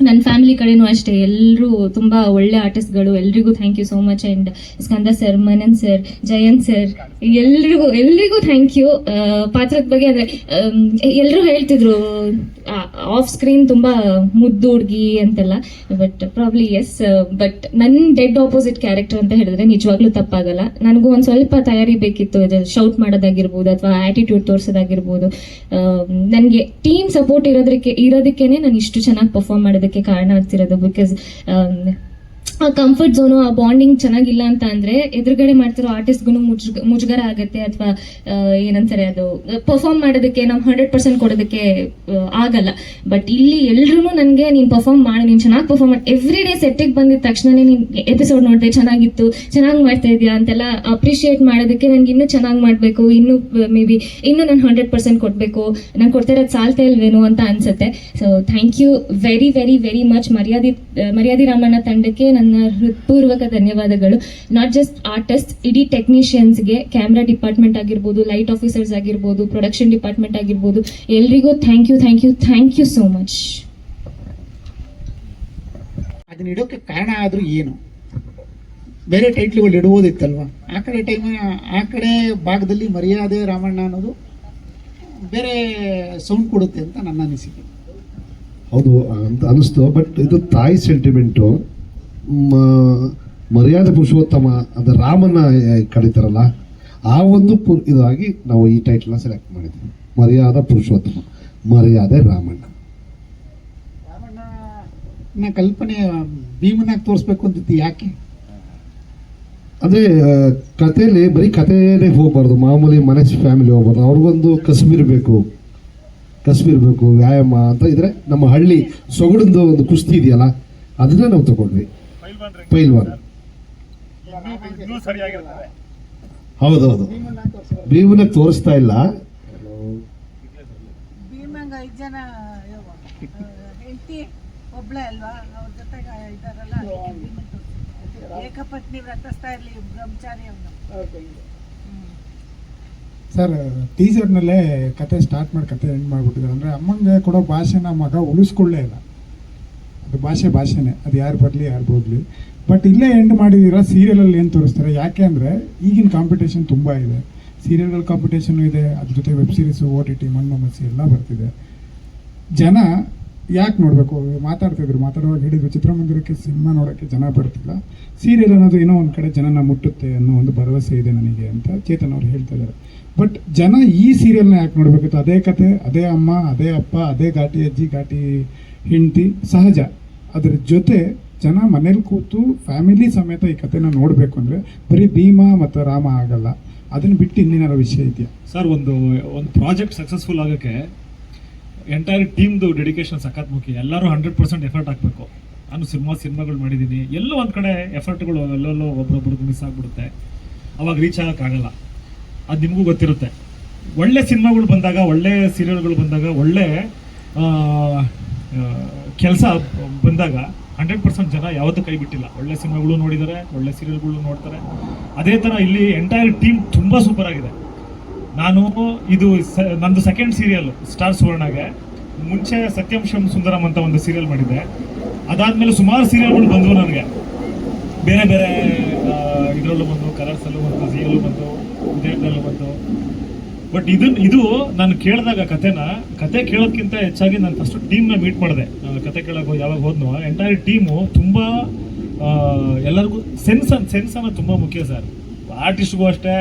Speaker 7: ನನ್ನ ಫ್ಯಾಮಿಲಿ ಕಡೆನೂ ಅಷ್ಟೇ, ಎಲ್ಲರೂ ತುಂಬ ಒಳ್ಳೆ ಆರ್ಟಿಸ್ಟ್ಗಳು. ಎಲ್ರಿಗೂ thank you so much. And Skanda sir, Manan sir, Jayant sir, ಎಲ್ರಿಗೂ ಥ್ಯಾಂಕ್ ಯು. ಪಾತ್ರದ ಬಗ್ಗೆ ಅಂದರೆ ಎಲ್ಲರೂ ಹೇಳ್ತಿದ್ರು ಆಫ್ ಸ್ಕ್ರೀನ್ ತುಂಬ ಮುದ್ದು ಹುಡುಗಿ ಅಂತೆಲ್ಲ, ಬಟ್ ಪ್ರಾಬ್ಲಿ ಎಸ್. ಬಟ್ ನನ್ನ ಡೆಡ್ ಆಪೋಸಿಟ್ ಕ್ಯಾರೆಕ್ಟರ್ ಅಂತ ಹೇಳಿದ್ರೆ ನಿಜವಾಗ್ಲೂ ತಪ್ಪಾಗಲ್ಲ. ನನಗೂ ಒಂದು ಸ್ವಲ್ಪ ತಯಾರಿ ಬೇಕಿತ್ತು, ಇದು ಶೌಟ್ ಮಾಡೋದಾಗಿರ್ಬೋದು ಅಥವಾ ಆ್ಯಟಿಟ್ಯೂಡ್ ತೋರಿಸೋದಾಗಿರ್ಬೋದು. ನನಗೆ ಟೀಮ್ ಸಪೋರ್ಟ್ ಇರೋದಕ್ಕೇನೆ ನಾನು ಇಷ್ಟು ಚೆನ್ನಾಗಿ ಪರ್ಫಾರ್ಮ್ ಮಾಡೋದಕ್ಕೆ ಕಾರಣ ಆಗ್ತಿರೋದು. ಬಿಕಾಸ್ ಆ ಕಂಫರ್ಟ್ ಝೋನು, ಆ ಬಾಂಡಿಂಗ್ ಚೆನ್ನಾಗಿಲ್ಲ ಅಂತ ಅಂದ್ರೆ ಎದುರುಗಡೆ ಮಾಡ್ತಿರೋ ಆರ್ಟಿಸ್ಟ್ಗೂ ಮುಜುಗರ ಆಗುತ್ತೆ, ಅಥವಾ ಏನಂತಾರೆ ಅದು ಪರ್ಫಾರ್ಮ್ ಮಾಡೋದಕ್ಕೆ ನಾವು 100% ಕೊಡೋದಕ್ಕೆ ಆಗಲ್ಲ. ಬಟ್ ಇಲ್ಲಿ ಎಲ್ರೂ ನನಗೆ ನೀನು ಪರ್ಫಾರ್ಮ್ ಮಾಡಿ, ನೀನು ಚೆನ್ನಾಗಿ ಪರ್ಫಾರ್ಮ್ ಮಾಡಿ, ಎವ್ರಿ ಡೇ ಸೆಟ್ಟಿಗೆ ಬಂದಿದ ತಕ್ಷಣನೇ ನೀನು ಎಪಿಸೋಡ್ ನೋಡಿದೆ, ಚೆನ್ನಾಗಿತ್ತು, ಚೆನ್ನಾಗಿ ಮಾಡ್ತಾ ಇದೆಯಾ ಅಂತೆಲ್ಲ ಅಪ್ರಿಷಿಯೇಟ್ ಮಾಡೋದಕ್ಕೆ ನನಗೆ ಇನ್ನೂ ಚೆನ್ನಾಗಿ ಮಾಡಬೇಕು, ಇನ್ನೂ ಮೇ ಬಿ ಇನ್ನೂ ನಾನು 100% ಕೊಡಬೇಕು, ನಾನು ಕೊಡ್ತಾ ಇರೋದು ಸಾಲ್ತಾ ಇಲ್ವೇನೋ ಅಂತ ಅನ್ಸುತ್ತೆ. So thank you very very very much. Maryadi Ramanna ತಂಡಕ್ಕೆ ನನ್ನ ಹೃತ್ಪೂರ್ವಕ ಧನ್ಯವಾದಗಳು. ನಾಟ್ ಜಸ್ಟ್ ಆರ್ಟಿಸ್ಟ್, ಇಡೀ ಟೆಕ್ನಿಷಿಯನ್ಸ್ಗೆ, ಕ್ಯಾಮ್ರಾ ಡಿಪಾರ್ಟ್ಮೆಂಟ್ ಆಗಿರ್ಬೋದು, ಲೈಟ್ ಆಫೀಸರ್ಸ್ ಆಗಿರ್ಬೋದು, ಪ್ರೊಡಕ್ಷನ್ ಡಿಪಾರ್ಟ್ಮೆಂಟ್ ಆಗಿರ್ಬೋದು, ಎಲ್ರಿಗೂ ಥ್ಯಾಂಕ್ ಯು ಸೋ ಮಚ್.
Speaker 8: ಅದನ್ನ ಇಡೋಕ್ಕೆ ಕಾರಣ ಆದರೂ ಏನು? ಬೇರೆ ಟೈಟ್ಲ್ಗಳು ಇಡ್ಬೋದಿತ್ತಲ್ವ? ಆ ಕಡೆ ಭಾಗದಲ್ಲಿ ಮರ್ಯಾದೆ ರಾಮಣ್ಣ ಅನ್ನೋದು ಬೇರೆ ಸೌಂಡ್ ಕೊಡುತ್ತೆ ಅಂತ ನನ್ನ ಅನಿಸಿಕೆ.
Speaker 1: ಹೌದು ಅಂತ ಅನಿಸ್ತು. ಬಟ್ ಇದು ತಾಯಿ ಸೆಂಟಿಮೆಂಟು. ಮರ್ಯಾದೆ ಪುರುಷೋತ್ತಮ ಅದು ರಾಮನ ಕರೀತಾರಲ್ಲ, ಆ ಒಂದು ಇದಾಗಿ ನಾವು ಈ ಟೈಟ್ಲನ್ನ ಸೆಲೆಕ್ಟ್ ಮಾಡಿದ್ವಿ. ಮರ್ಯಾದ ಪುರುಷೋತ್ತಮ, ಮರ್ಯಾದೆ ರಾಮಣ್ಣ.
Speaker 8: ರಾಮಣ್ಣ ಕಲ್ಪನೆ ಭೀಮನಾಗಿ ತೋರಿಸ್ಬೇಕು ಅಂತಿತ್ತು, ಯಾಕೆ?
Speaker 1: ಅಂದರೆ ಕಥೆಯಲ್ಲಿ ಬರೀ ಕಥೆಯೇ ಹೋಗ್ಬಾರ್ದು, ಮಾಮೂಲಿ ಮನೆ ಫ್ಯಾಮಿಲಿ ಹೋಗ್ಬಾರ್ದು. ಅವ್ರಿಗೊಂದು ಕಸಬಿರಬೇಕು, ವ್ಯಾಯಾಮ ಅಂತ ಇದ್ರೆ ನಮ್ಮ ಹಳ್ಳಿ ಸೊಗಡಿಂದು ಒಂದು ಕುಸ್ತಿ ಇದೆಯಲ್ಲ, ಅದನ್ನ ನಾವು ತಗೊಂಡ್ವಿ. ಪೈಲ್ವಾನ್. ಹೌದೌದು, ಭೀಮನಾಗ ತೋರಿಸ್ತಾ ಇಲ್ಲ.
Speaker 5: ಭೀಮಂಗ 5 ಜನ ಹೆಂಡತಿ ಒಬ್ಳೆ ಅಲ್ವಾ, ಅವ್ರ ಜೊತೆಗೆ ಇದಾರಲ್ಲ, ಏಕಪತ್ನಿ ವ್ರತಸ್ತಾ ಇರ್ಲಿ, ಬ್ರಹ್ಮಚಾರಿ ಅವನು.
Speaker 9: ಸರ್, ಟೀಸರ್ನಲ್ಲೇ ಕತೆ ಸ್ಟಾರ್ಟ್ ಮಾಡಿ ಕತೆ ಎಂಡ್ ಮಾಡಿಬಿಟ್ಟಿದ್ದಾರೆ. ಅಂದರೆ ಅಮ್ಮಂಗೆ ಕೊಡೋ ಭಾಷೆನ ಮಗ ಉಳಿಸ್ಕೊಳ್ಳೇ ಇಲ್ಲ. ಅದು ಭಾಷೆನೇ, ಅದು ಯಾರು ಬರಲಿ ಯಾರು ಹೋಗಲಿ. ಬಟ್ ಇಲ್ಲೇ ಎಂಡ್ ಮಾಡಿದ್ದೀರಾ. ಸೀರಿಯಲಲ್ಲಿ ಏನು ತೋರಿಸ್ತಾರೆ? ಯಾಕೆ ಅಂದರೆ ಈಗಿನ ಕಾಂಪಿಟೇಷನ್ ತುಂಬ ಇದೆ, ಸೀರಿಯಲ್ಗಳ ಕಾಂಪಿಟೇಷನ್ನು ಇದೆ, ಅದ್ರ ಜೊತೆ ವೆಬ್ ಸೀರೀಸು, OTT, ಮಣ್ಣು ಮಸಿ ಎಲ್ಲ ಬರ್ತಿದೆ. ಜನ ಯಾಕೆ ನೋಡಬೇಕು? ಮಾತಾಡುವಾಗ ಹೇಳಿದ್ರು, ಚಿತ್ರಮಂದಿರಕ್ಕೆ ಸಿನಿಮಾ ನೋಡೋಕ್ಕೆ ಜನ ಬರ್ತಿಲ್ಲ, ಸೀರಿಯಲ್ ಅನ್ನೋದು ಏನೋ ಒಂದು ಕಡೆ ಜನನ ಮುಟ್ಟುತ್ತೆ ಅನ್ನೋ ಒಂದು ಭರವಸೆ ಇದೆ ನನಗೆ ಅಂತ ಚೇತನ್ ಅವ್ರು ಹೇಳ್ತಾ ಇದ್ದಾರೆ. ಬಟ್ ಜನ ಈ ಸೀರಿಯಲ್ನ ಯಾಕೆ ನೋಡಬೇಕಿತ್ತು? ಅದೇ ಕತೆ, ಅದೇ ಅಮ್ಮ, ಅದೇ ಅಪ್ಪ, ಅದೇ ಘಾಟಿ ಅಜ್ಜಿ, ಘಾಟಿ ಹೆಂಡತಿ, ಸಹಜ. ಅದ್ರ ಜೊತೆ ಜನ ಮನೇಲಿ ಕೂತು ಫ್ಯಾಮಿಲಿ ಸಮೇತ ಈ ಕತೆನ ನೋಡಬೇಕು ಅಂದರೆ ಬರೀ ಭೀಮ ಮತ್ತು ರಾಮ ಆಗಲ್ಲ, ಅದನ್ನು ಬಿಟ್ಟು ಇನ್ನೇನಾರ ವಿಷಯ ಇದೆಯಾ
Speaker 6: ಸರ್? ಒಂದು ಪ್ರಾಜೆಕ್ಟ್ ಸಕ್ಸಸ್ಫುಲ್ ಆಗೋಕ್ಕೆ ಎಂಟೈರ್ ಟೀಮ್ದು ಡೆಡಿಕೇಶನ್ ಸಖತ್ ಮುಖ್ಯ. ಎಲ್ಲರೂ 100% ಎಫರ್ಟ್ ಹಾಕಬೇಕು. ನಾನು ಸಿನಿಮಾಗಳು ಮಾಡಿದ್ದೀನಿ, ಎಲ್ಲೋ ಒಂದು ಕಡೆ ಎಫರ್ಟ್ಗಳು ಎಲ್ಲೆಲ್ಲೋ ಒಬ್ರೊಬ್ರಿಗೆ ಮಿಸ್ ಆಗಿಬಿಡುತ್ತೆ, ಅವಾಗ ರೀಚ್ ಆಗೋಕ್ಕಾಗಲ್ಲ. ಅದು ನಿಮಗೂ ಗೊತ್ತಿರುತ್ತೆ. ಒಳ್ಳೆ ಸಿನಿಮಾಗಳು ಬಂದಾಗ, ಒಳ್ಳೆ ಸೀರಿಯಲ್ಗಳು ಬಂದಾಗ, ಒಳ್ಳೆ ಕೆಲಸ ಬಂದಾಗ 100% ಜನ ಯಾವತ್ತೂ ಕೈ ಬಿಟ್ಟಿಲ್ಲ. ಒಳ್ಳೆ ಸಿನಿಮಾಗಳು ನೋಡಿದ್ದಾರೆ, ಒಳ್ಳೆ ಸೀರಿಯಲ್ಗಳು ನೋಡ್ತಾರೆ. ಅದೇ ಥರ ಇಲ್ಲಿ ಎಂಟೈರ್ ಟೀಮ್ ತುಂಬ ಸೂಪರ್ ಆಗಿದೆ. ಇದು ನಂದು ಸೆಕೆಂಡ್ ಸೀರಿಯಲ್ ಸ್ಟಾರ್ ಸುವರ್ಣಗೆ. ಮುಂಚೆ ಸತ್ಯಂ ಶಿವಂ ಸುಂದರಂ ಅಂತ ಒಂದು ಸೀರಿಯಲ್ ಮಾಡಿದ್ದೆ. ಅದಾದಮೇಲೆ ಸುಮಾರು ಸೀರಿಯಲ್ಗಳು ಬಂದವು ನನಗೆ, ಬೇರೆ ಬೇರೆ ಇದರಲ್ಲೂ ಬಂದು, ಕಲರ್ಸಲ್ಲೂ ಬಂತು, ಜಿಯಲ್ಲೂ ಬಂತು, ಉದಯದಲ್ಲೂ ಬಂತು. ಬಟ್ ಇದು ನಾನು ಕೇಳಿದಾಗ ಕತೆ ಕೇಳೋದಕ್ಕಿಂತ ಹೆಚ್ಚಾಗಿ ನಾನು ಫಸ್ಟ್ ಟೀಮ್ನ ಮೀಟ್ ಮಾಡಿದೆ. ಕತೆ ಕೇಳೋಕೆ ಯಾವಾಗ ಹೋದ್ನೋ ಎಂಟೈರ್ ಟೀಮು ತುಂಬ ಎಲ್ಲರಿಗೂ ಸೆನ್ಸ್ ಅನ್ನೋದು ತುಂಬ ಮುಖ್ಯ ಸರ್. ಆರ್ಟಿಸ್ಟ್ಗೂ ಅಷ್ಟೇ,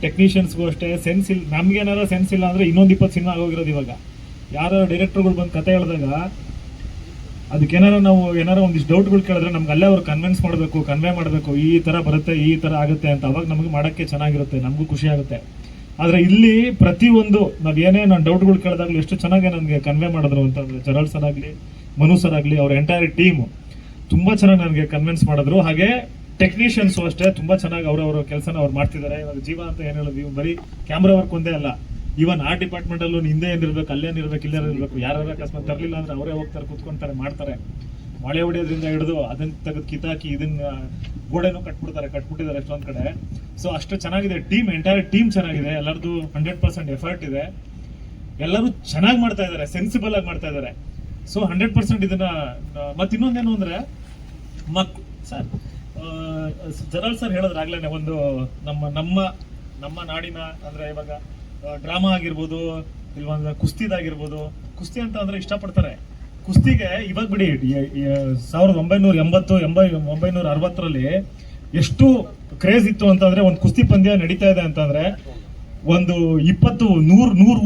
Speaker 6: ಟೆಕ್ನಿಷಿಯನ್ಸ್ಗೂ ಅಷ್ಟೇ ಸೆನ್ಸ್ ಇಲ್ಲ. ನಮ್ಗೇನಾರ ಸೆನ್ಸ್ ಇಲ್ಲ ಅಂದರೆ ಇನ್ನೊಂದು 20 ಸಿನಿಮಾ ಆಗೋಗಿರೋದು. ಇವಾಗ ಯಾರು ಡೈರೆಕ್ಟರ್ಗಳು ಬಂದು ಕತೆ ಹೇಳಿದಾಗ ಅದಕ್ಕೇನಾರ ನಾವು ಒಂದಿಷ್ಟು ಡೌಟ್ಗಳು ಕೇಳಿದ್ರೆ ನಮ್ಗೆ ಅಲ್ಲೇ ಅವ್ರು ಕನ್ವೆ ಮಾಡಬೇಕು, ಈ ಥರ ಬರುತ್ತೆ, ಈ ಥರ ಆಗುತ್ತೆ ಅಂತ. ಅವಾಗ ನಮಗೆ ಮಾಡೋಕ್ಕೆ ಚೆನ್ನಾಗಿರುತ್ತೆ, ನಮಗೂ ಖುಷಿ ಆಗುತ್ತೆ. ಆದರೆ ಇಲ್ಲಿ ಪ್ರತಿಯೊಂದು ನಾನು ಡೌಟ್ಗಳು ಕೇಳಿದಾಗಲೂ ಎಷ್ಟು ಚೆನ್ನಾಗಿ ನನಗೆ ಕನ್ವೆ ಮಾಡಿದ್ರು ಅಂತಂದರೆ, ಜರಳ್ ಸರ್ ಆಗಲಿ, ಮನು ಸರ್ ಆಗಲಿ, ಅವ್ರ ಎಂಟೈರ್ ಟೀಮು ತುಂಬ ಚೆನ್ನಾಗಿ ನನಗೆ ಕನ್ವಿನ್ಸ್ ಮಾಡಿದ್ರು. ಹಾಗೆ ಟೆಕ್ನಿಷಿಯನ್ಸು ಅಷ್ಟೇ ತುಂಬ ಚೆನ್ನಾಗಿ ಅವರವರ ಕೆಲಸನ ಅವ್ರು ಮಾಡ್ತಿದ್ದಾರೆ. ಇವಾಗ ಜೀವ ಅಂತ ಏನು ಹೇಳಿದ್ವಿ, ಬರೀ ಕ್ಯಾಮ್ರಾ ವರ್ಕ್ ಒಂದೇ ಅಲ್ಲ, ಈವನ್ ಆ ಡಿಪಾರ್ಟ್ಮೆಂಟಲ್ಲೂ ಹಿಂದೆ ಏನಿರ್ಬೇಕು, ಅಲ್ಲೇನಿರ್ಬೇಕು, ಇಲ್ಲೇನಿರ್ಬೇಕು, ಯಾರು ಅಕಸ್ಮಾತ್ ತರಲಿಲ್ಲ ಅಂದರೆ ಅವರೇ ಹೋಗ್ತಾರೆ, ಕೂತ್ಕೊಳ್ತಾರೆ, ಮಾಡ್ತಾರೆ. ಮಳೆ ಹೊಡೆಯೋದ್ರಿಂದ ಹಿಡಿದು ಅದನ್ನ ತೆಗೆದು ಕಿತ್ತಾಕಿ ಇದನ್ನ ಗೋಡೆನೂ ಕಟ್ಬಿಟ್ಟಿದ್ದಾರೆ ಎಷ್ಟೊಂದ್ ಕಡೆ. ಸೊ ಅಷ್ಟು ಚೆನ್ನಾಗಿದೆ ಟೀಮ್, ಎಂಟೈರ್ ಟೀಮ್ ಚೆನ್ನಾಗಿದೆ, ಎಲ್ಲರದು 100% ಎಫರ್ಟ್ ಇದೆ, ಎಲ್ಲರೂ ಚೆನ್ನಾಗಿ ಮಾಡ್ತಾ ಇದ್ದಾರೆ, ಸೆನ್ಸಿಬಲ್ ಆಗಿ ಮಾಡ್ತಾ ಇದ್ದಾರೆ. ಸೊ 100% ಇದನ್ನ ಮತ್ತೆ ಇನ್ನೊಂದೇನು ಅಂದ್ರೆ ಸರ್ ಜರಲ್ ಸರ್ ಹೇಳಿದ್ರಾಗ್ಲೇನೆ ಒಂದು ನಮ್ಮ ನಾಡಿನ ಅಂದ್ರೆ ಇವಾಗ ಡ್ರಾಮಾ ಆಗಿರ್ಬೋದು, ಇಲ್ವಂದ್ರೆ ಕುಸ್ತಿದಾಗಿರ್ಬೋದು. ಕುಸ್ತಿ ಅಂತ ಅಂದ್ರೆ ಇಷ್ಟಪಡ್ತಾರೆ. ಕುಸ್ತಿಗೆ ಇವಾಗ ಬಿಡಿ 1980 1960ರಲ್ಲಿ ಎಷ್ಟು ಕ್ರೇಜ್ ಇತ್ತು ಅಂತಂದ್ರೆ, ಒಂದು ಕುಸ್ತಿ ಪಂದ್ಯ ನಡೀತಾ ಇದೆ ಅಂತಂದ್ರೆ ಒಂದು 100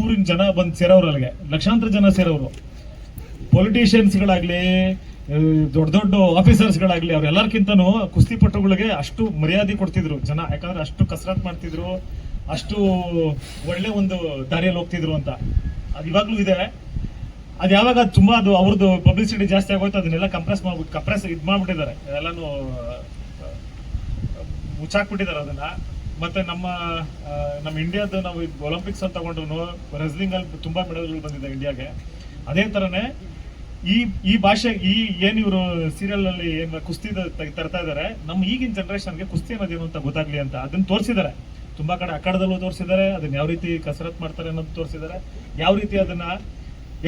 Speaker 6: ಊರಿನ ಜನ ಬಂದು ಸೇರೋರು, ಅಲ್ಲಿಗೆ ಲಕ್ಷಾಂತರ ಜನ ಸೇರೋರು. ಪೊಲಿಟಿಷಿಯನ್ಸ್ಗಳಾಗ್ಲಿ, ದೊಡ್ಡ ಆಫೀಸರ್ಸ್ಗಳಾಗ್ಲಿ, ಅವ್ರೆಲ್ಲರ್ಕಿಂತನೂ ಕುಸ್ತಿಪಟುಗಳಿಗೆ ಅಷ್ಟು ಮರ್ಯಾದೆ ಕೊಡ್ತಿದ್ರು ಜನ, ಯಾಕಂದ್ರೆ ಅಷ್ಟು ಕಸರತ್ ಮಾಡ್ತಿದ್ರು, ಅಷ್ಟು ಒಳ್ಳೆ ಒಂದು ದಾರಿಯಲ್ಲಿ ಹೋಗ್ತಿದ್ರು ಅಂತ. ಅದು ಇವಾಗ್ಲೂ ಇದೆ. ಅದು ಯಾವಾಗ ತುಂಬಾ ಅದು ಅವ್ರದ್ದು ಪಬ್ಲಿಸಿಟಿ ಜಾಸ್ತಿ ಆಗೋಯ್ತು, ಅದನ್ನೆಲ್ಲ ಕಂಪ್ರೆಸ್ ಮಾಡ್ಬಿಟ್ಟಿದ್ದಾರೆ, ಎಲ್ಲಾನು ಮುಚ್ಚಾಕ್ಬಿಟ್ಟಿದ್ದಾರೆ ಅದನ್ನ. ಮತ್ತೆ ನಮ್ಮ ಇಂಡಿಯಾದ ನಾವು ಒಲಿಂಪಿಕ್ಸ್ ಅಂತ ತಗೊಂಡ್ರು ರೆಸ್ಲಿಂಗ್ ಅಲ್ಲಿ ತುಂಬಾ ಮೆಡಲ್ಗಳು ಬಂದಿದೆ ಇಂಡಿಯಾಗೆ. ಅದೇ ತರನೇ ಈ ಭಾಷೆ ಏನ್ ಇವರು ಸೀರಿಯಲ್ ಅಲ್ಲಿ ಏನ್ ಕುಸ್ತಿ ತರ್ತಾ ಇದಾರೆ, ನಮ್ಮ ಈಗಿನ ಜನರೇಷನ್ಗೆ ಕುಸ್ತಿ ಅನ್ನೋದೇನು ಅಂತ ಗೊತ್ತಾಗ್ಲಿ ಅಂತ ಅದನ್ನ ತೋರಿಸಿದ್ದಾರೆ. ತುಂಬಾ ಕಡೆ ಅಖಾಡದಲ್ಲೂ ತೋರಿಸಿದ್ದಾರೆ, ಅದನ್ನ ಯಾವ ರೀತಿ ಕಸರತ್ ಮಾಡ್ತಾರೆ ಅನ್ನೋದು ತೋರಿಸಿದ್ದಾರೆ, ಯಾವ ರೀತಿ ಅದನ್ನ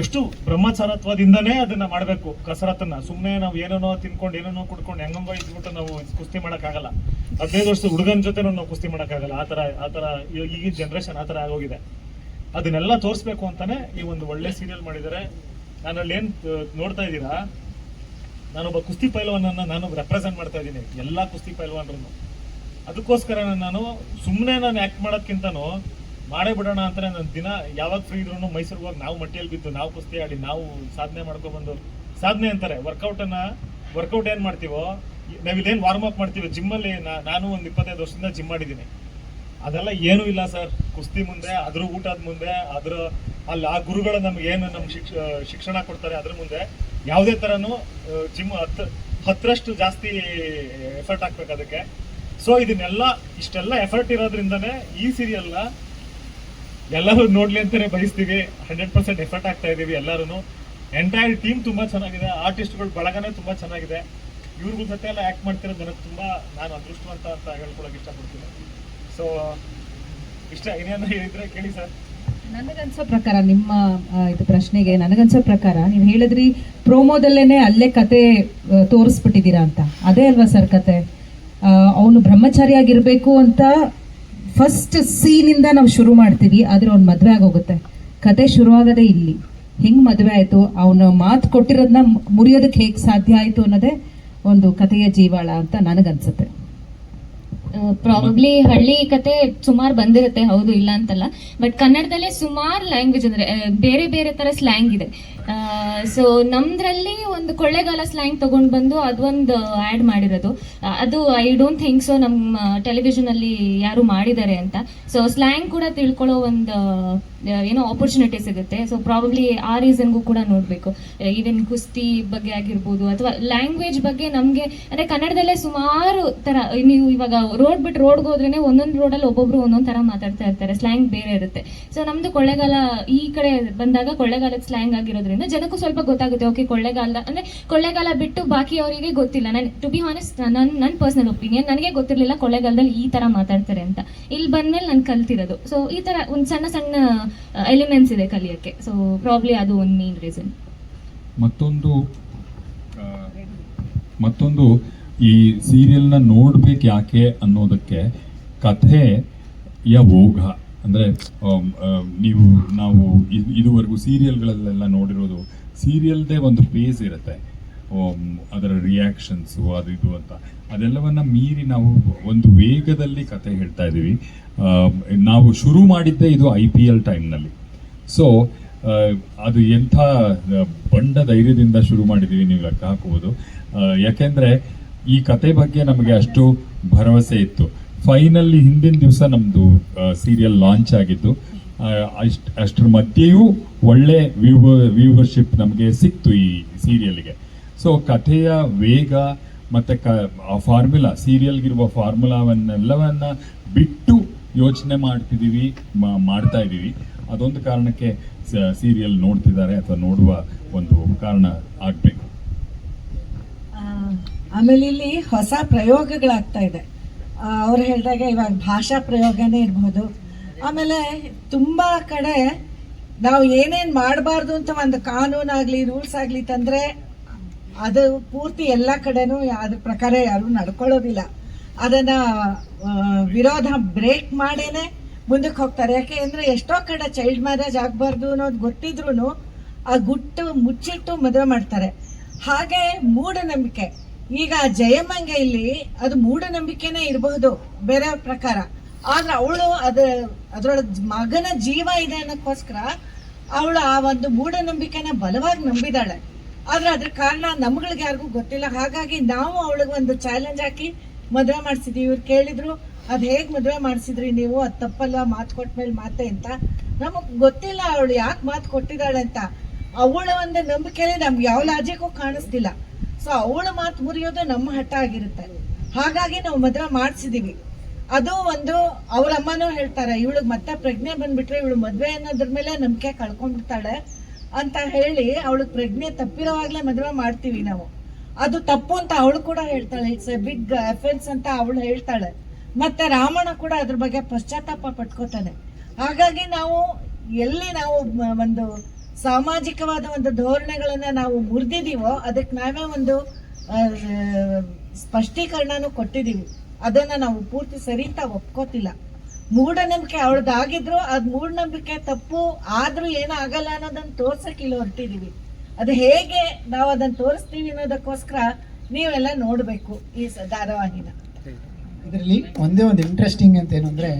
Speaker 6: ಎಷ್ಟು ಬ್ರಹ್ಮಚಾರತ್ವದಿಂದನೇ ಅದನ್ನ ಮಾಡಬೇಕು ಕಸರತ್ತನ್ನ. ಸುಮ್ಮನೆ ನಾವು ಏನೇನೋ ತಿನ್ಕೊಂಡು ಏನೇನೋ ಕುಡ್ಕೊಂಡು ಹೆಂಗಂಗೋ ಇದ್ಬಿಟ್ಟು ನಾವು ಕುಸ್ತಿ ಮಾಡಕ್ಕಾಗಲ್ಲ. 15 ವರ್ಷದ ಹುಡುಗನ ಜೊತೆ ನಾವು ಕುಸ್ತಿ ಮಾಡಕ್ಕಾಗಲ್ಲ. ಆ ತರ ಈಗಿನ ಜನರೇಷನ್ ಆ ತರ ಆಗೋಗಿದೆ. ಅದನ್ನೆಲ್ಲ ತೋರಿಸ್ಬೇಕು ಅಂತಾನೆ ಈ ಒಂದು ಒಳ್ಳೆ ಸೀರಿಯಲ್ ಮಾಡಿದ್ದಾರೆ. ನಾನು ಅಲ್ಲಿ ಏನ್ ನೋಡ್ತಾ ಇದ್ದೀರಾ, ನಾನೊಬ್ಬ ಕುಸ್ತಿ ಪೈಲ್ವಾನನ್ನ ನಾನು ರೆಪ್ರೆಸೆಂಟ್ ಮಾಡ್ತಾ ಇದ್ದೀನಿ, ಎಲ್ಲಾ ಕುಸ್ತಿ ಪೈಲ್ವಾನರನ್ನು. ಅದಕ್ಕೋಸ್ಕರ ನಾನು ಸುಮ್ಮನೆ ನಾನು ಆಕ್ಟ್ ಮಾಡೋದ್ಕಿಂತನೂ ಮಾಡೇ ಬಿಡೋಣ ಅಂತ ನನ್ನ ದಿನ ಯಾವಾಗ ಫ್ರೀ ಇದ್ರು ಮೈಸೂರಿಗೆ ಹೋಗಿ ನಾವು ಮಟ್ಟಿಯಲ್ಲಿ ಬಿದ್ದು ನಾವು ಕುಸ್ತಿ ಆಡಿ ನಾವು ಸಾಧನೆ ಮಾಡ್ಕೊಬಂದು, ಸಾಧನೆ ಅಂತಾರೆ ವರ್ಕೌಟ್ ಏನ್ ಮಾಡ್ತೀವೋ ನಾವಿಲ್ಲೇನು ವಾರ್ಮ್ ಅಪ್ ಮಾಡ್ತೀವಿ ಜಿಮ್ಮಲ್ಲಿ. ನಾನು ಒಂದು 25 ವರ್ಷದಿಂದ ಜಿಮ್ ಮಾಡಿದ್ದೀನಿ. ಅದೆಲ್ಲ ಏನೂ ಇಲ್ಲ ಸರ್ ಕುಸ್ತಿ ಮುಂದೆ, ಅದ್ರ ಊಟದ ಮುಂದೆ, ಅಲ್ಲಿ ಆ ಗುರುಗಳು ನಮ್ಗೆ ಏನು ಶಿಕ್ಷಣ ಕೊಡ್ತಾರೆ ಅದ್ರ ಮುಂದೆ ಯಾವುದೇ ತರನು ಜಿಮ್ 10ರಷ್ಟು ಜಾಸ್ತಿ ಎಫರ್ಟ್ ಹಾಕ್ಬೇಕು ಅದಕ್ಕೆ. ಸೊ ಇಷ್ಟೆಲ್ಲ ಎಫರ್ಟ್ ಇರೋದ್ರಿಂದನೇ ಈ ಸೀರಿಯಲ್ನ ಎಲ್ಲರೂ ನೋಡ್ಲಿ ಅಂತಾನೆ ಬಯಸ್ತೀವಿ. 100% ಎಫರ್ಟ್ ಆಗ್ತಾ ಇದೀವಿ ಎಲ್ಲರೂ. ಎಂಟೈರ್ ಟೀಮ್ ತುಂಬಾ ಚೆನ್ನಾಗಿದೆ, ಆರ್ಟಿಸ್ಟ್ಗಳು ಬಳಗನೇ ತುಂಬಾ ಚೆನ್ನಾಗಿದೆ. ಇವ್ರಿಗೂ ಜೊತೆ ಎಲ್ಲ ಆಕ್ಟ್ ಮಾಡ್ತಿರೋದು ನನಗೆ ತುಂಬಾ, ನಾನು ಅದೃಷ್ಟವಂತ ಅಂತ ಹೇಳ್ಕೊಳಕ್ ಇಷ್ಟಪಡ್ತೀನಿ. ಸೊ ಇಷ್ಟ ಏನೇನು ಹೇಳಿದ್ರೆ ಕೇಳಿ ಸರ್.
Speaker 10: ನನಗನ್ಸೋ ಪ್ರಕಾರ ನಿಮ್ಮ ಇದು ಪ್ರಶ್ನೆಗೆ ನನಗನ್ಸೋ ಪ್ರಕಾರ ನೀವು ಹೇಳಿದ್ರಿ ಪ್ರೋಮೋದಲ್ಲೇನೆ ಅಲ್ಲೇ ಕತೆ ತೋರಿಸ್ಬಿಟ್ಟಿದ್ದೀರಾ ಅಂತ. ಅದೇ ಅಲ್ವಾ ಸರ್ ಕತೆ? ಅವನು ಬ್ರಹ್ಮಚಾರಿಯಾಗಿರ್ಬೇಕು ಅಂತ ಫಸ್ಟ್ ಸೀನಿಂದ ನಾವು ಶುರು ಮಾಡ್ತೀವಿ, ಆದ್ರೆ ಅವ್ನು ಮದುವೆ ಆಗೋಗುತ್ತೆ. ಕತೆ ಶುರುವಾಗದೆ ಇಲ್ಲಿ ಹೆಂಗ್ ಮದುವೆ ಆಯ್ತು, ಅವನ ಮಾತು ಕೊಟ್ಟಿರೋದನ್ನ ಮುರಿಯೋದಕ್ಕೆ ಹೇಗೆ ಸಾಧ್ಯ ಆಯ್ತು ಅನ್ನೋದೇ ಒಂದು ಕಥೆಯ ಜೀವಾಳ ಅಂತ ನನಗನ್ಸುತ್ತೆ.
Speaker 7: ಪ್ರಾಬಬ್ಲಿ ಹಳ್ಳಿ ಕತೆ ಸುಮಾರು ಬಂದಿರುತ್ತೆ, ಹೌದು ಇಲ್ಲ ಅಂತಲ್ಲ. ಬಟ್ ಕನ್ನಡದಲ್ಲೇ ಸುಮಾರು ಲ್ಯಾಂಗ್ವೇಜ್ ಅಂದ್ರೆ ಬೇರೆ ಬೇರೆ ತರ ಸ್ಲ್ಯಾಂಗ್ ಇದೆ. ಸೊ ನಮ್ದ್ರಲ್ಲಿ ಒಂದು ಕೊಳ್ಳೇಗಾಲ ಸ್ಲ್ಯಾಂಗ್ ತಗೊಂಡ್ ಬಂದು ಅದೊಂದು ಆ್ಯಡ್ ಮಾಡಿರೋದು. ಅದು ಐ ಡೋಂಟ್ ಥಿಂಕ್ ಸೊ ನಮ್ಮ ಟೆಲಿವಿಷನ್ ಅಲ್ಲಿ ಯಾರು ಮಾಡಿದ್ದಾರೆ ಅಂತ. ಸೊ ಸ್ಲ್ಯಾಂಗ್ ಕೂಡ ತಿಳ್ಕೊಳ್ಳೋ ಒಂದು ಏನೋ ಆಪರ್ಚುನಿಟಿ ಸಿಗುತ್ತೆ. ಸೊ ಪ್ರಾಬಬ್ಲಿ ಆ ರೀಸನ್ಗೂ ಕೂಡ ನೋಡಬೇಕು. ಈವನ್ ಕುಸ್ತಿ ಬಗ್ಗೆ ಆಗಿರ್ಬೋದು ಅಥವಾ ಲ್ಯಾಂಗ್ವೇಜ್ ಬಗ್ಗೆ ನಮಗೆ ಅಂದರೆ ಕನ್ನಡದಲ್ಲೇ ಸುಮಾರು ಥರ. ನೀವು ಇವಾಗ ರೋಡ್ ಬಿಟ್ಟು ರೋಡ್ಗೆ ಹೋದ್ರೇ ಒಂದೊಂದು ರೋಡಲ್ಲಿ ಒಬ್ಬೊಬ್ರು ಒಂದೊಂದು ಥರ ಮಾತಾಡ್ತಾ ಇರ್ತಾರೆ, ಸ್ಲ್ಯಾಂಗ್ ಬೇರೆ ಇರುತ್ತೆ. ಸೊ ನಮ್ಮದು ಕೊಳ್ಳೇಗಾಲ ಈ ಕಡೆ ಬಂದಾಗ ಕೊಳ್ಳೇಗಾಲದ ಸ್ಲ್ಯಾಂಗ್ ಆಗಿರೋದ್ರಿಂದ ಜನಕ್ಕೂ ಸ್ವಲ್ಪ ಗೊತ್ತಾಗುತ್ತೆ. ಓಕೆ ಕೊಳ್ಳೇಗಾಲ ಅಂದರೆ ಕೊಳ್ಳೇಗಾಲ ಬಿಟ್ಟು ಬಾಕಿ ಅವರಿಗೆ ಗೊತ್ತಿಲ್ಲ. ನಾನು ಟು ಬಿ ಹಾನೆಸ್ಟ್ ನನ್ನ ಪರ್ಸನಲ್ ಒಪಿನಿಯನ್, ನನಗೆ ಗೊತ್ತಿರಲಿಲ್ಲ ಕೊಳ್ಳೇಗಾಲದಲ್ಲಿ ಈ ಥರ ಮಾತಾಡ್ತಾರೆ ಅಂತ. ಇಲ್ಲಿ ಬಂದಮೇಲೆ ನಾನು ಕಲ್ತಿರೋದು. ಸೊ ಈ ಥರ ಒಂದು ಸಣ್ಣ ಸಣ್ಣ ಎಲಿಮೆಂಟ್ಸ್ ಇದೆ ಕಲಿಯೋಕ್ಕೆ. ಸೊ ಪ್ರಾಬ್ಲಿ ಅದು ಒಂದು ಮೇನ್ ರೀಸನ್.
Speaker 3: ಮತ್ತೊಂದು ಈ ಸೀರಿಯಲ್ನ ನೋಡ್ಬೇಕು ಯಾಕೆ ಅನ್ನೋದಕ್ಕೆ ಕಥೆಯ ಓಘ ಅಂದರೆ ನಾವು ಇದುವರೆಗೂ ಸೀರಿಯಲ್ಗಳಲ್ಲೆಲ್ಲ ನೋಡಿರೋದು, ಸೀರಿಯಲ್ದೇ ಒಂದು ಫೇಸ್ ಇರುತ್ತೆ, ಅದರ ರಿಯಾಕ್ಷನ್ಸು ಅದು ಇದು ಅಂತ. ಅದೆಲ್ಲವನ್ನ ಮೀರಿ ನಾವು ಒಂದು ವೇಗದಲ್ಲಿ ಕತೆ ಹೇಳ್ತಾ ಇದ್ದೀವಿ. ನಾವು ಶುರು ಮಾಡಿದ್ದೇ ಇದು IPL ಟೈಮ್ನಲ್ಲಿ. ಸೊ ಅದು ಎಂಥ ಬಂಡ ಧೈರ್ಯದಿಂದ ಶುರು ಮಾಡಿದ್ದೀವಿ ನೀವು ಲೆಕ್ಕ ಹಾಕುವುದು. ಯಾಕೆಂದರೆ ಈ ಕತೆ ಬಗ್ಗೆ ನಮಗೆ ಅಷ್ಟು ಭರವಸೆ ಇತ್ತು. ಫೈನಲಿ ಹಿಂದಿನ ದಿವಸ ನಮ್ಮದು ಸೀರಿಯಲ್ ಲಾಂಚ್ ಆಗಿದ್ದು, ಅಷ್ಟರ ಮಧ್ಯೆಯೂ ಒಳ್ಳೆ ವ್ಯೂವರ್ಶಿಪ್ ನಮಗೆ ಸಿಕ್ತು ಈ ಸೀರಿಯಲ್ಗೆ. ಸೊ ಕಥೆಯ ವೇಗ ಮತ್ತು ಆ ಫಾರ್ಮುಲಾ, ಸೀರಿಯಲ್ಗಿರುವ ಫಾರ್ಮುಲಾವನ್ನೆಲ್ಲವನ್ನ ಬಿಟ್ಟು ಯೋಚನೆ ಮಾಡ್ತಾ ಇದ್ದೀವಿ. ಅದೊಂದು ಕಾರಣಕ್ಕೆ ಸೀರಿಯಲ್ ನೋಡ್ತಿದ್ದಾರೆ ಅಥವಾ ನೋಡುವ ಒಂದು ಕಾರಣ ಆಗಬೇಕು.
Speaker 5: ಆಮೇಲೆ ಇಲ್ಲಿ ಹೊಸ ಪ್ರಯೋಗಗಳಾಗ್ತಾ ಇದೆ. ಅವ್ರು ಹೇಳಿದಾಗ ಇವಾಗ ಭಾಷಾ ಪ್ರಯೋಗನೇ ಇರ್ಬೋದು. ಆಮೇಲೆ ತುಂಬ ಕಡೆ ನಾವು ಏನೇನು ಮಾಡಬಾರ್ದು ಅಂತ ಒಂದು ಕಾನೂನಾಗಲಿ ರೂಲ್ಸ್ ಆಗಲಿ ತಂದರೆ ಅದು ಪೂರ್ತಿ ಎಲ್ಲ ಕಡೆನೂ ಅದ್ರ ಪ್ರಕಾರ ಯಾರು ನಡ್ಕೊಳ್ಳೋದಿಲ್ಲ. ಅದನ್ನು ವಿರೋಧ ಬ್ರೇಕ್ ಮಾಡೇನೆ ಮುಂದಕ್ಕೆ ಹೋಗ್ತಾರೆ. ಯಾಕೆ ಅಂದರೆ ಎಷ್ಟೋ ಕಡೆ ಚೈಲ್ಡ್ ಮ್ಯಾರೇಜ್ ಆಗಬಾರ್ದು ಅನ್ನೋದು ಗೊತ್ತಿದ್ರೂ ಆ ಗುಟ್ಟು ಮುಚ್ಚಿಟ್ಟು ಮದುವೆ ಮಾಡ್ತಾರೆ. ಹಾಗೆ ಮೂಢನಂಬಿಕೆ, ಈಗ ಜಯಮ್ಮಂಗೆ ಇಲ್ಲಿ ಅದು ಮೂಢನಂಬಿಕೆನೇ ಇರಬಹುದು ಬೇರೆ ಪ್ರಕಾರ, ಆದ್ರೆ ಅವಳು ಅದರೊಳಗೆ ಮಗನ ಜೀವ ಇದೆ ಅನ್ನೋಕ್ಕೋಸ್ಕರ ಅವಳು ಆ ಒಂದು ಮೂಢನಂಬಿಕೆನ ಬಲವಾಗಿ ನಂಬಿದಾಳೆ. ಆದ್ರೆ ಅದ್ರ ಕಾರಣ ನಮ್ಗಳಿಗೆ ಯಾರಿಗೂ ಗೊತ್ತಿಲ್ಲ. ಹಾಗಾಗಿ ನಾವು ಅವಳಿಗೆ ಒಂದು ಚಾಲೆಂಜ್ ಹಾಕಿ ಮದುವೆ ಮಾಡಿಸಿದ್ವಿ. ಇವ್ರು ಕೇಳಿದ್ರು ಅದು ಹೇಗೆ ಮದುವೆ ಮಾಡಿಸಿದ್ರಿ ನೀವು, ಅದು ತಪ್ಪಲ್ಲ, ಮಾತು ಕೊಟ್ಟ ಮೇಲೆ ಮಾತೆ ಅಂತ. ನಮಗೆ ಗೊತ್ತಿಲ್ಲ ಅವಳು ಯಾಕೆ ಮಾತು ಕೊಟ್ಟಿದ್ದಾಳೆ ಅಂತ. ಅವಳ ಒಂದು ನಂಬಿಕೆನೇ ನಮ್ಗೆ ಯಾವ ಲಾಜಿಕ್ಕೂ ಕಾಣಿಸ್ತಿಲ್ಲ. ಸೊ ಅವಳ ಮಾತು ಮುರಿಯೋದು ನಮ್ಮ ಹಠ ಆಗಿರುತ್ತೆ. ಹಾಗಾಗಿ ನಾವು ಮದುವೆ ಮಾಡಿಸಿದೀವಿ. ಅದು ಒಂದು ಅವ್ರ ಅಮ್ಮನೂ ಹೇಳ್ತಾರೆ, ಇವಳಿಗೆ ಮತ್ತೆ ಪ್ರಜ್ಞೆ ಬಂದ್ಬಿಟ್ರೆ ಇವಳು ಮದುವೆ ಅನ್ನೋದ್ರ ಮೇಲೆ ನಂಬಿಕೆ ಕಳ್ಕೊಂಡ್ಬಿಡ್ತಾಳೆ ಅಂತ ಹೇಳಿ ಅವಳಿಗೆ ಪ್ರಜ್ಞೆ ತಪ್ಪಿರೋವಾಗಲೇ ಮದುವೆ ಮಾಡ್ತೀವಿ ನಾವು. ಅದು ತಪ್ಪು ಅಂತ ಅವಳು ಕೂಡ ಹೇಳ್ತಾಳೆ. ಇಟ್ಸ್ ಎ ಬಿಗ್ ಅಫೆನ್ಸ್ ಅಂತ ಅವಳು ಹೇಳ್ತಾಳೆ. ಮತ್ತೆ ರಾಮಣ್ಣ ಕೂಡ ಅದ್ರ ಬಗ್ಗೆ ಪಶ್ಚಾತ್ತಾಪ ಪಟ್ಕೋತಾನೆ. ಹಾಗಾಗಿ ನಾವು ಎಲ್ಲಿ ನಾವು ಒಂದು ಸಾಮಾಜಿಕವಾದ ಒಂದು ಧೋರಣೆಗಳನ್ನ ನಾವು ಮುರಿದಿದೀವೋ ಅದಕ್ಕೆ ನಾವೇ ಒಂದು ಸ್ಪಷ್ಟೀಕರಣನೂ ಕೊಟ್ಟಿದ್ದೀವಿ. ಅದನ್ನ ನಾವು ಪೂರ್ತಿ ಸರಿ ಅಂತ ಒಪ್ಕೋತಿಲ್ಲ. ಮೂಢನಂಬಿಕೆ ಅವಳದಾಗಿದ್ರು ಅದು ಮೂಢನಂಬಿಕೆ ತಪ್ಪು ಆದ್ರೂ ಏನೂ ಆಗಲ್ಲ ಅನ್ನೋದನ್ನ ತೋರ್ಸಕ್ಕೆ ಇಲ್ಲಿ ಹೊರಟಿದೀವಿ. ಅದು ಹೇಗೆ ನಾವು ಅದನ್ನ ತೋರಿಸ್ತೀವಿ ಅನ್ನೋದಕ್ಕೋಸ್ಕರ ನೀವೆಲ್ಲ ನೋಡಬೇಕು ಈ ಧಾರಾವಾಹಿನ.
Speaker 8: ಇದರಲ್ಲಿ ಒಂದೇ ಒಂದು ಇಂಟ್ರೆಸ್ಟಿಂಗ್ ಅಂತ ಏನು ಅಂದರೆ